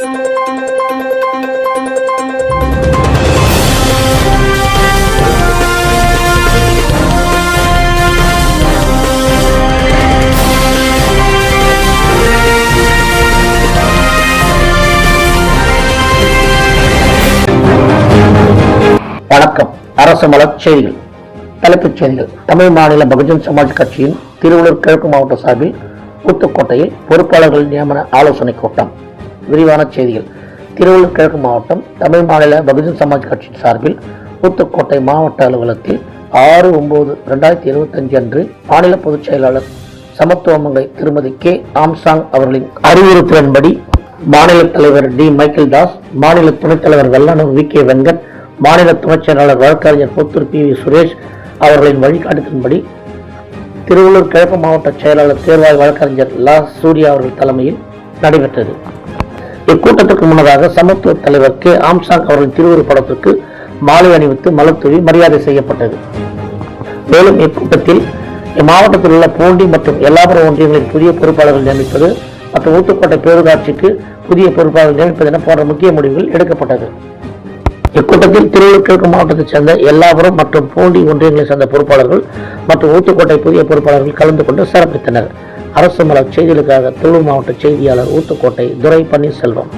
வணக்கம். அரசு மலர் செய்திகள். தலைப்புச் செய்திகள். தமிழ் மாநில பகுஜன் சமாஜ் கட்சியின் திருவள்ளூர் கிழக்கு மாவட்ட சார்பில் ஊத்துக்கோட்டையில் பொறுப்பாளர்கள் நியமன ஆலோசனை கூட்டம். விரிவான செய்திகள். திருவள்ளூர் கிழக்கு மாவட்டம் தமிழ் மாநில பகுஜன் சமாஜ் கட்சியின் சார்பில் ஊத்துக்கோட்டை மாவட்ட அலுவலகத்தில் 6/9/2025 அன்று மாநில பொதுச் செயலாளர் சமத்துவமங்கை திருமதி கே ஆம்சாங் அவர்களின் அறிவுறுத்தலின்படி மாநில தலைவர் டி மைக்கேல் தாஸ், மாநில துணைத் தலைவர் வெள்ளானூர் வி கே வெங்கட், மாநில துணைச் செயலாளர் வழக்கறிஞர் புத்தூர் பி வி சுரேஷ் அவர்களின் வழிகாட்டுதலின்படி திருவள்ளூர் கிழக்கு மாவட்ட செயலாளர் தேர்வாய் வழக்கறிஞர் லா சூர்யா அவர்கள் தலைமையில் நடைபெற்றது. இக்கூட்டத்திற்கு முன்னதாக சமத்துவ தலைவர் கே ஆம்சாங் அவர்களின் திருவுருவப் படத்திற்கு மாலை அணிவித்து மலர் தூவி மரியாதை செய்யப்பட்டது. மேலும் இக்கூட்டத்தில் இம்மாவட்டத்தில் உள்ள பூண்டி மற்றும் எல்லாபுரம் ஒன்றியங்களின் புதிய பொறுப்பாளர்கள் நியமிப்பது மற்றும் ஊத்துக்கோட்டை பேரூராட்சிக்கு புதிய பொறுப்பாளர்கள் நியமிப்பது என போன்ற முக்கிய முடிவுகள் எடுக்கப்பட்டது. இக்கூட்டத்தில் திருவள்ளூர் கிழக்கு மாவட்டத்தைச் சேர்ந்த எல்லாபுரம் மற்றும் பூண்டி ஒன்றியங்களைச் சேர்ந்த பொறுப்பாளர்கள் மற்றும் ஊத்துக்கோட்டை புதிய பொறுப்பாளர்கள் கலந்து கொண்டு சிறப்பித்தனர். அரசு மலர் செய்திகளுக்காக திருவள்ளூர் மாவட்ட செய்தியாளர் ஊத்துக்கோட்டை துரை பன்னீர்செல்வம்.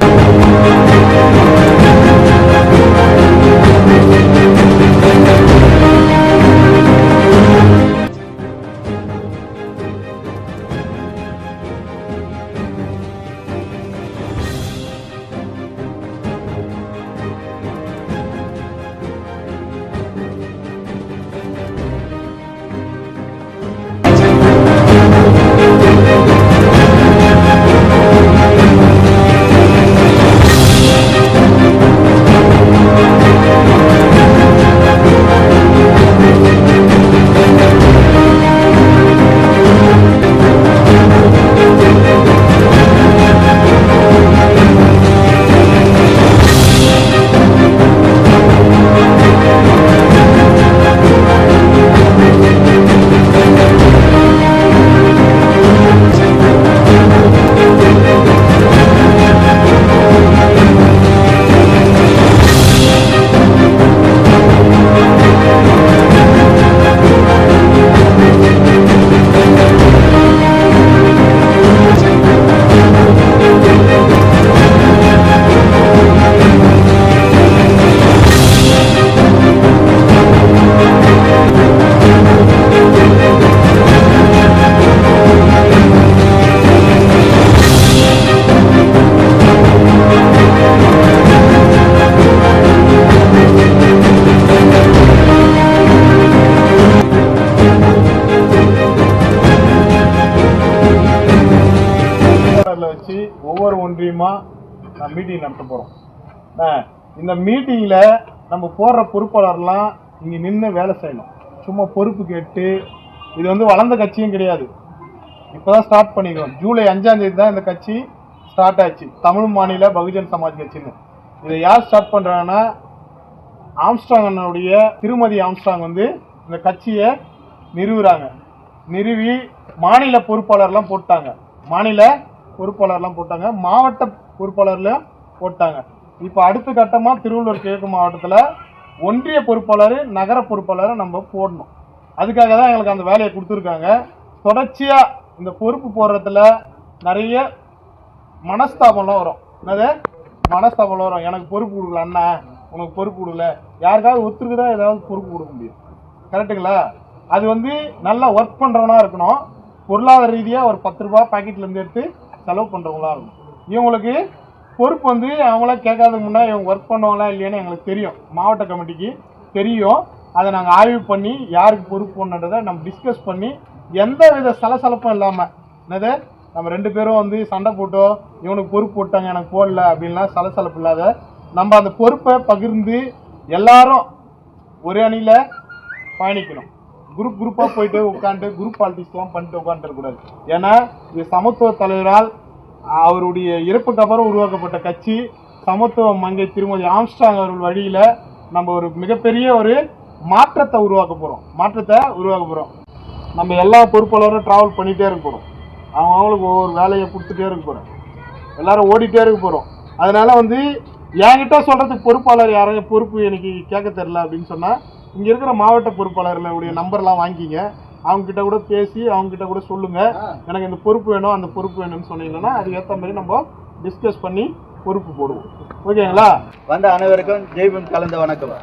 வச்சு ஒவ்வொரு ஒன்றியமா மீட்டிங் நடத்த போறோம். இந்த மீட்டிங்ல நம்ம போடுற பொறுப்பாளர்லாம் இங்க நின்று வேலை செய்யணும். சும்மா பொறுப்பு கேட்டு இது வளர்ந்த கட்சியும் கிடையாது. இப்பதான் ஸ்டார்ட் பண்ணிக்கிறோம். ஜூலை 5ஆம் தேதி தான் இந்த கட்சி ஸ்டார்ட் ஆச்சு. தமிழ் மாநில பகுஜன் சமாஜ் கட்சின்னு. இதை யார் ஸ்டார்ட் பண்றாங்கன்னா ஆம்ஸ்ட்ராங் அண்ணனுடைய திருமதி ஆம்ஸ்ட்ராங் இந்த கட்சியை நிறுவுறாங்க. நிறுவி மாநில பொறுப்பாளர்லாம் போட்டாங்க. மாவட்ட பொறுப்பாளர்லாம் போட்டாங்க. இப்போ அடுத்த கட்டமா திருவள்ளூர் கிழக்கு மாவட்டத்தில் ஒன்றிய பொறுப்பாளர், நகர பொறுப்பாளரை நம்ம போடணும். அதுக்காக தான் எங்களுக்கு அந்த வேலையை கொடுத்துருக்காங்க. தொடர்ச்சியா இந்த பொறுப்பு போடுறதுல நிறைய மனஸ்தாபம்லாம் வரும். எனக்கு பொறுப்பு கொடுக்கல அண்ணா, உனக்கு பொறுப்பு கொடுக்கல, யாருக்காவது ஒருத்தருக்கு தான் ஏதாவது பொறுப்பு கொடுக்க முடியும். கரெக்டுங்களா? அது நல்லா ஒர்க் பண்றவனா இருக்கணும். பொருளாதார ரீதியா ஒரு 10 ரூபாய் பாக்கெட்ல இருந்து எடுத்து செலவு பண்றவங்களா இருக்கும். இவங்களுக்கு பொறுப்பு அவங்கள கேட்காததுக்கு முன்னாடி இவங்க ஒர்க் பண்ணுவாங்களா இல்லையான்னு எங்களுக்கு தெரியும். மாவட்ட கமிட்டிக்கு தெரியும். அதை நாங்கள் ஆய்வு பண்ணி யாருக்கு பொறுப்பு போடணுன்றதை நம்ம டிஸ்கஸ் பண்ணி எந்த வித சலசலப்பும் இல்லாமல் நம்ம 2 பேரும் சண்டை போட்டோ இவனுக்கு பொறுப்பு போட்டாங்க எனக்கு போடல அப்படின்லாம் சலசலப்பு இல்லாத நம்ம அந்த பொறுப்பை பகிர்ந்து எல்லாரும் ஒரே அணியில பயணிக்கணும். குரூப்பாக போயிட்டு உட்காந்து குரூப் பாலிட்டிக்ஸ்லாம் பண்ணிட்டு உட்காந்துருக்கூடாது. ஏன்னா இது சமத்துவ தலைவரால் அவருடைய இறப்புக்கு அப்புறம் உருவாக்கப்பட்ட கட்சி. சமத்துவ மங்கை திருமதி ஆம்ஸ்ட்ராங் அவர்கள் வழியில் நம்ம ஒரு மிகப்பெரிய ஒரு மாற்றத்தை உருவாக்க போகிறோம். நம்ம எல்லா பொறுப்பாளரும் ட்ராவல் பண்ணிகிட்டே இருக்க போகிறோம். அவங்களுக்கு ஒவ்வொரு வேலையை கொடுத்துட்டே இருக்க போகிறோம். எல்லாரும் ஓடிட்டே இருக்க போகிறோம். அதனால வந்து என்கிட்ட சொல்றதுக்கு பொறுப்பாளர் யாரும் பொறுப்பு எனக்கு கேட்க தெரியல அப்படின்னு சொன்னா இங்க இருக்கிற மாவட்ட பொறுப்பாளர்களுடைய நம்பர்லாம் வாங்கிங்க, அவங்க கிட்ட கூட பேசி அவங்க கிட்ட கூட சொல்லுங்க, எனக்கு இந்த பொறுப்பு வேணும் அந்த பொறுப்பு வேணும்னு சொன்னீங்கன்னா அதுக்கு ஏற்ற மாதிரி நம்ம டிஸ்கஸ் பண்ணி பொறுப்பு போடுவோம். ஓகேங்களா? வந்த அனைவருக்கும் ஜெய்பீம் கலந்த வணக்கம்.